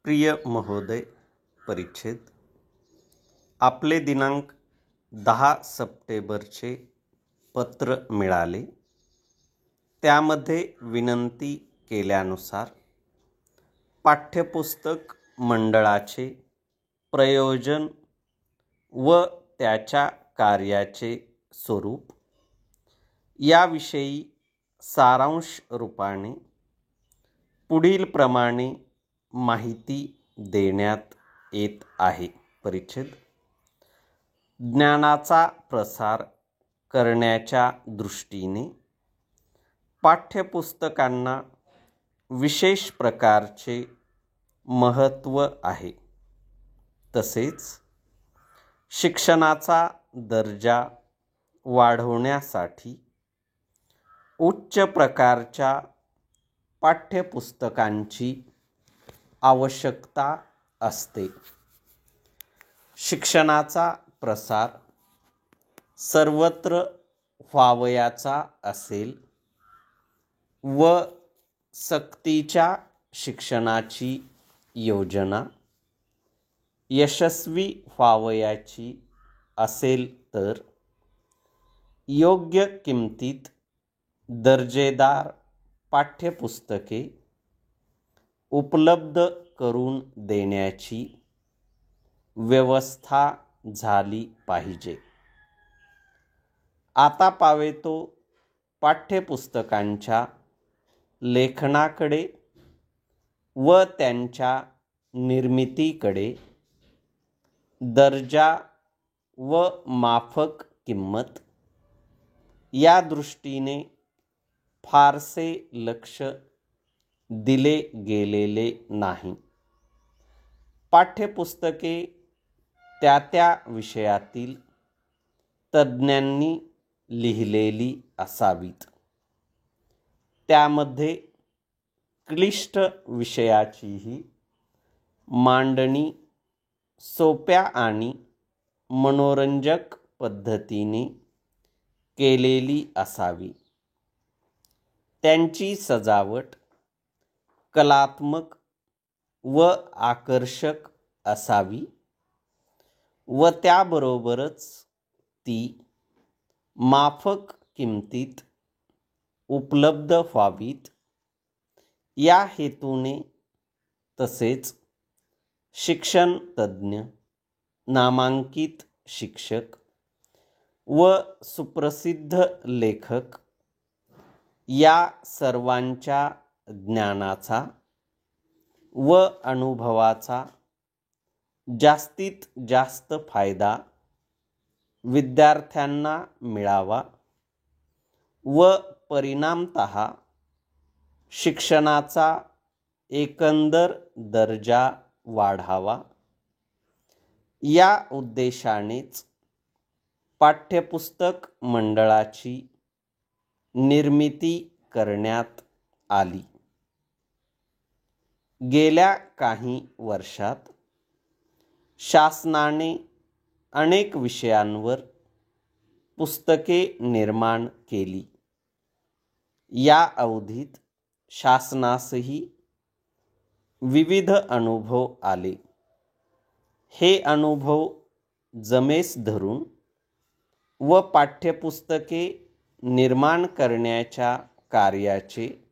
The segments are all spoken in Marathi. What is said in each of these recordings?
प्रिय महोदय, परिच्छेद आपले दिनांक 10 सप्टेंबरचे पत्र मिळाले. त्यामध्ये विनंती केल्यानुसार पाठ्यपुस्तक मंडळाचे प्रयोजन व त्याच्या कार्याचे स्वरूप याविषयी सारांश रूपाने पुढील प्रमाणे माहिती देण्यात येत आहे. परिच्छेद ज्ञानाचा प्रसार करण्याच्या दृष्टीने पाठ्यपुस्तकांना विशेष प्रकारचे महत्त्व आहे. तसेच शिक्षणाचा दर्जा वाढवण्यासाठी उच्च प्रकारच्या पाठ्यपुस्तकांची आवश्यकता असते. शिक्षणाचा प्रसार सर्वत्र व्हावयाचा असेल व सक्तीच्या शिक्षणाची योजना यशस्वी व्हावयाची असेल तर योग्य किमतीत दर्जेदार पाठ्यपुस्तके उपलब्ध करून देण्याची व्यवस्था झाली पाहिजे. आता पावेतो पाठ्यपुस्तकांच्या लेखनाकडे व त्यांच्या निर्मितीकडे दर्जा व माफक किंमत या दृष्टीने फारसे लक्ष दिले गेलेले नाही. पाठ्यपुस्तके त्या विषयातील तज्ज्ञांनी लिहिलेली असावीत. त्यामध्ये क्लिष्ट विषयाचीही मांडणी सोप्या आणि मनोरंजक पद्धतीने केलेली असावी. त्यांची सजावट कलात्मक व आकर्षक असावी व त्याबरोबरच ती माफक किमतीत उपलब्ध व्हावीत या हेतूने तसेच शिक्षण तज्ज्ञ, नामांकित शिक्षक व सुप्रसिद्ध लेखक या सर्वांच्या ज्ञानाचा व अनुभवाचा जास्तीत जास्त फायदा विद्यार्थ्यांना मिळावा व परिणामतः शिक्षणाचा एकंदर दर्जा वाढावा या उद्देशानेच पाठ्यपुस्तक मंडळाची निर्मिती करण्यात आली. गेल्या काही वर्षात शासनाने अनेक विषयांवर पुस्तके निर्माण केली. या अवधीत शासनासही विविध अनुभव आले. हे अनुभव जमेस धरून व पाठ्यपुस्तके निर्माण करण्याच्या कार्याचे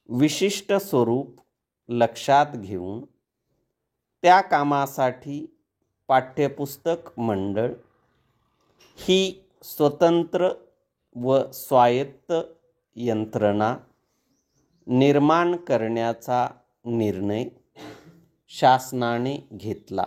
विशिष्ट स्वरूप लक्षात घेऊन त्या कामासाठी पाठ्यपुस्तक मंडळ ही स्वतंत्र व स्वायत्त यंत्रणा निर्माण करण्याचा निर्णय शासनाने घेतला.